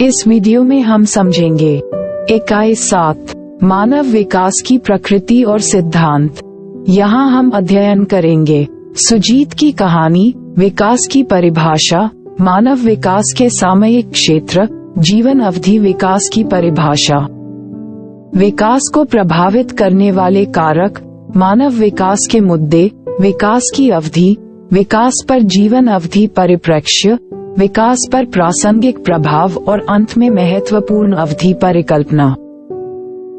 इस वीडियो में हम समझेंगे इकाई 7 मानव विकास की प्रकृति और सिद्धांत। यहाँ हम अध्ययन करेंगे सुजीत की कहानी, विकास की परिभाषा, मानव विकास के सामयिक क्षेत्र, जीवन अवधि विकास की परिभाषा, विकास को प्रभावित करने वाले कारक, मानव विकास के मुद्दे, विकास की अवधि, विकास पर जीवन अवधि परिप्रेक्ष्य, विकास पर प्रासंगिक प्रभाव और अंत में महत्वपूर्ण अवधि परिकल्पना।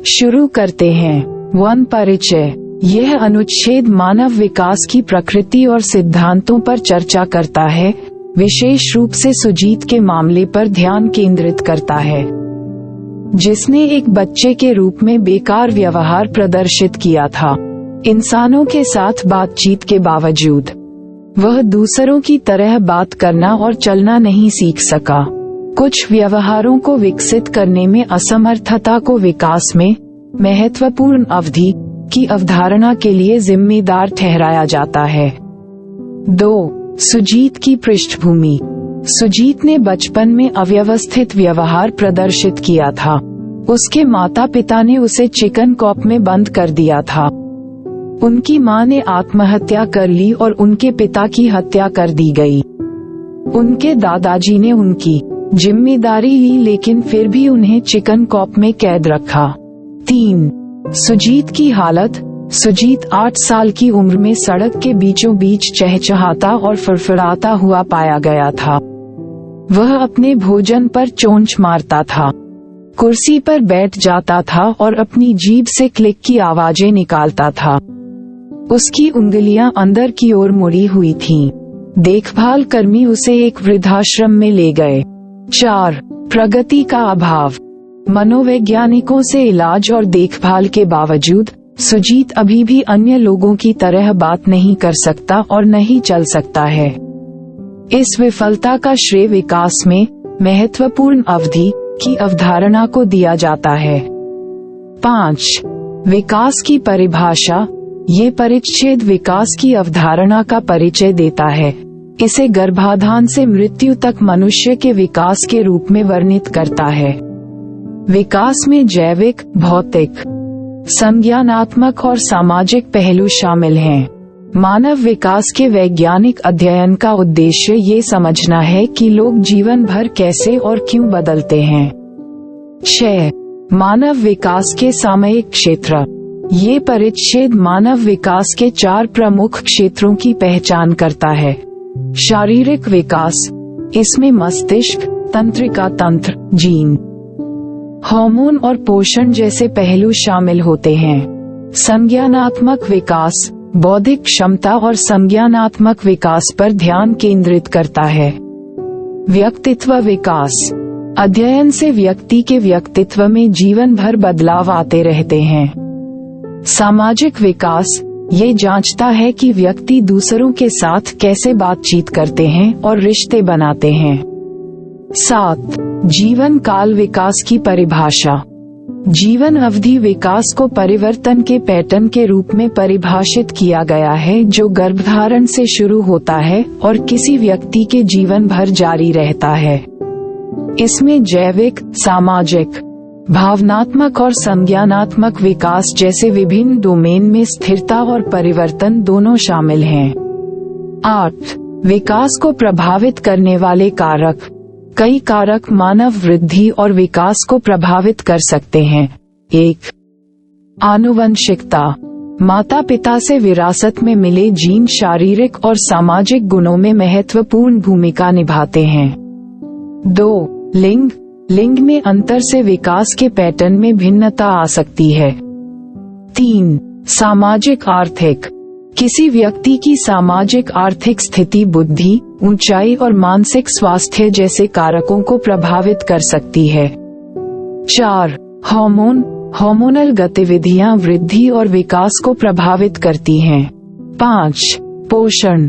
शुरू करते हैं। 1 परिचय। यह अनुच्छेद मानव विकास की प्रकृति और सिद्धांतों पर चर्चा करता है, विशेष रूप से सुजीत के मामले पर ध्यान केंद्रित करता है, जिसने एक बच्चे के रूप में बेकार व्यवहार प्रदर्शित किया था। इंसानों के साथ बातचीत के बावजूद वह दूसरों की तरह बात करना और चलना नहीं सीख सका। कुछ व्यवहारों को विकसित करने में असमर्थता को विकास में महत्वपूर्ण अवधि की अवधारणा के लिए जिम्मेदार ठहराया जाता है। 2. सुजीत की पृष्ठभूमि। सुजीत ने बचपन में अव्यवस्थित व्यवहार प्रदर्शित किया था। उसके माता पिता ने उसे चिकन कॉप में बंद कर दिया था। उनकी मां ने आत्महत्या कर ली और उनके पिता की हत्या कर दी गई। उनके दादाजी ने उनकी जिम्मेदारी ली, लेकिन फिर भी उन्हें चिकन कॉप में कैद रखा। 3. सुजीत की हालत। सुजीत 8 साल की उम्र में सड़क के बीचों बीच चहचहाता और फड़फड़ाता हुआ पाया गया था। वह अपने भोजन पर चोंच मारता था, कुर्सी पर बैठ जाता था और अपनी जीभ से क्लिक की आवाजें निकालता था। उसकी उंगलियां अंदर की ओर मुड़ी हुई थीं। देखभाल कर्मी उसे एक वृद्धाश्रम में ले गए। 4. प्रगति का अभाव। मनोवैज्ञानिकों से इलाज और देखभाल के बावजूद सुजीत अभी भी अन्य लोगों की तरह बात नहीं कर सकता और नहीं चल सकता है। इस विफलता का श्रेय विकास में महत्वपूर्ण अवधि की अवधारणा को दिया जाता है। 5. विकास की परिभाषा। ये परिच्छेद विकास की अवधारणा का परिचय देता है। इसे गर्भाधान से मृत्यु तक मनुष्य के विकास के रूप में वर्णित करता है। विकास में जैविक, भौतिक, संज्ञानात्मक और सामाजिक पहलू शामिल हैं। मानव विकास के वैज्ञानिक अध्ययन का उद्देश्य ये समझना है कि लोग जीवन भर कैसे और क्यों बदलते हैं। 6. मानव विकास के सामयिक क्षेत्र। ये परिच्छेद मानव विकास के 4 प्रमुख क्षेत्रों की पहचान करता है। शारीरिक विकास। इसमें मस्तिष्क, तंत्रिका तंत्र, जीन, हार्मोन और पोषण जैसे पहलू शामिल होते हैं। संज्ञानात्मक विकास बौद्धिक क्षमता और संज्ञानात्मक विकास पर ध्यान केंद्रित करता है। व्यक्तित्व विकास। अध्ययन से व्यक्ति के व्यक्तित्व में जीवन भर बदलाव आते रहते हैं। सामाजिक विकास। ये जांचता है कि व्यक्ति दूसरों के साथ कैसे बातचीत करते हैं और रिश्ते बनाते हैं। 7. जीवन काल विकास की परिभाषा। जीवन अवधि विकास को परिवर्तन के पैटर्न के रूप में परिभाषित किया गया है, जो गर्भधारण से शुरू होता है और किसी व्यक्ति के जीवन भर जारी रहता है। इसमें जैविक, सामाजिक, भावनात्मक और संज्ञानात्मक विकास जैसे विभिन्न डोमेन में स्थिरता और परिवर्तन दोनों शामिल हैं। 8. विकास को प्रभावित करने वाले कारक। कई कारक मानव वृद्धि और विकास को प्रभावित कर सकते हैं। 1. आनुवंशिकता। माता पिता से विरासत में मिले जीन शारीरिक और सामाजिक गुणों में महत्वपूर्ण भूमिका निभाते हैं। 2. लिंग। लिंग में अंतर से विकास के पैटर्न में भिन्नता आ सकती है। 3. सामाजिक आर्थिक। किसी व्यक्ति की सामाजिक आर्थिक स्थिति बुद्धि, ऊंचाई और मानसिक स्वास्थ्य जैसे कारकों को प्रभावित कर सकती है। 4. हार्मोन। हार्मोनल गतिविधियां वृद्धि और विकास को प्रभावित करती हैं। 5. पोषण।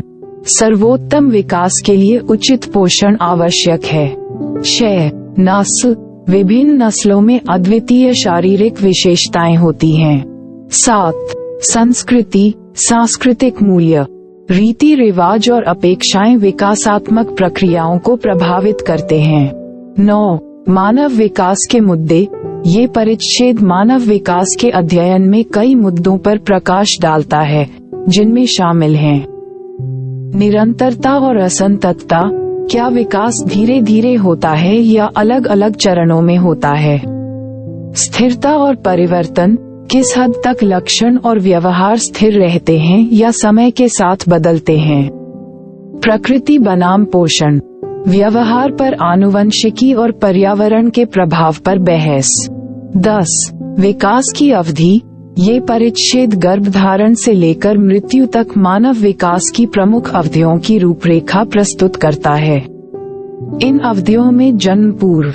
सर्वोत्तम विकास के लिए उचित पोषण आवश्यक है। 6. नस्ल। विभिन्न नस्लों में अद्वितीय शारीरिक विशेषताएं होती हैं। 7. संस्कृति। सांस्कृतिक मूल्य, रीति रिवाज और अपेक्षाएं विकासात्मक प्रक्रियाओं को प्रभावित करते हैं। 9. मानव विकास के मुद्दे। ये परिच्छेद मानव विकास के अध्ययन में कई मुद्दों पर प्रकाश डालता है, जिनमें शामिल हैं निरंतरता और असंततता। क्या विकास धीरे धीरे होता है या अलग अलग चरणों में होता है? स्थिरता और परिवर्तन। किस हद तक लक्षण और व्यवहार स्थिर रहते हैं या समय के साथ बदलते हैं? प्रकृति बनाम पोषण। व्यवहार पर आनुवंशिकी और पर्यावरण के प्रभाव पर बहस। 10. विकास की अवधि। ये परिच्छेद गर्भधारण से लेकर मृत्यु तक मानव विकास की प्रमुख अवधियों की रूपरेखा प्रस्तुत करता है। इन अवधियों में जन्म पूर्व,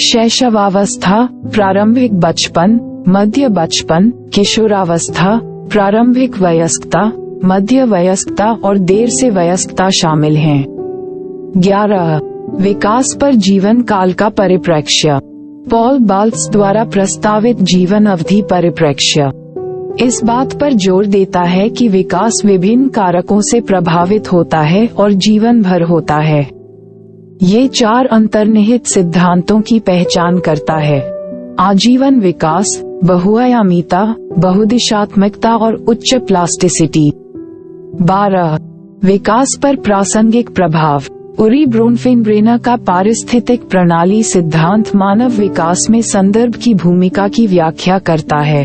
शैशवावस्था, प्रारंभिक बचपन, मध्य बचपन, किशोरावस्था, प्रारंभिक वयस्कता, मध्य वयस्कता और देर से वयस्कता शामिल हैं। 11. विकास पर जीवन काल का परिप्रेक्ष्य। पॉल बाल्स द्वारा प्रस्तावित जीवन अवधि परिप्रेक्ष्य इस बात पर जोर देता है कि विकास विभिन्न कारकों से प्रभावित होता है और जीवन भर होता है। ये 4 अंतर्निहित सिद्धांतों की पहचान करता है: आजीवन विकास, बहुआयामीता, बहुदिशात्मकता और उच्च प्लास्टिसिटी। 12. विकास पर प्रासंगिक प्रभाव। उरी ब्रोनफेनब्रेना का पारिस्थितिक प्रणाली सिद्धांत मानव विकास में संदर्भ की भूमिका की व्याख्या करता है।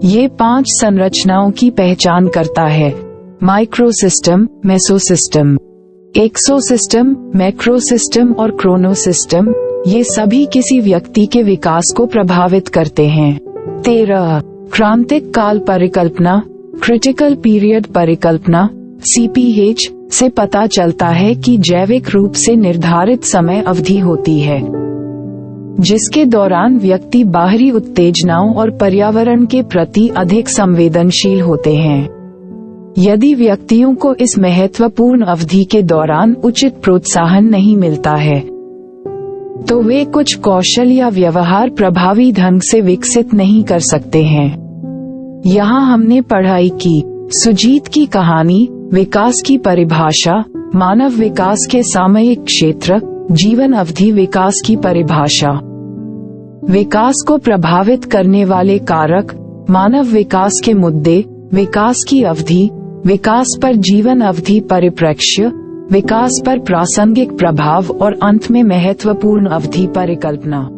ये 5 संरचनाओं की पहचान करता है: माइक्रोसिस्टम, मेसोसिस्टम, एक्सोसिस्टम, मैक्रोसिस्टम और क्रोनोसिस्टम। ये सभी किसी व्यक्ति के विकास को प्रभावित करते हैं। 13. क्रांतिक काल परिकल्पना, क्रिटिकल पीरियड परिकल्पना, CPH से पता चलता है कि जैविक रूप से निर्धारित समय अवधि होती है, जिसके दौरान व्यक्ति बाहरी उत्तेजनाओं और पर्यावरण के प्रति अधिक संवेदनशील होते हैं। यदि व्यक्तियों को इस महत्वपूर्ण अवधि के दौरान उचित प्रोत्साहन नहीं मिलता है, तो वे कुछ कौशल या व्यवहार प्रभावी ढंग से विकसित नहीं कर सकते हैं। यहाँ हमने पढ़ाई की सुजीत की कहानी, विकास की परिभाषा, मानव विकास के सामयिक क्षेत्र, जीवन अवधि विकास की परिभाषा, विकास को प्रभावित करने वाले कारक, मानव विकास के मुद्दे, विकास की अवधि, विकास पर जीवन अवधि परिप्रेक्ष्य, विकास पर प्रासंगिक प्रभाव और अंत में महत्वपूर्ण अवधि परिकल्पना।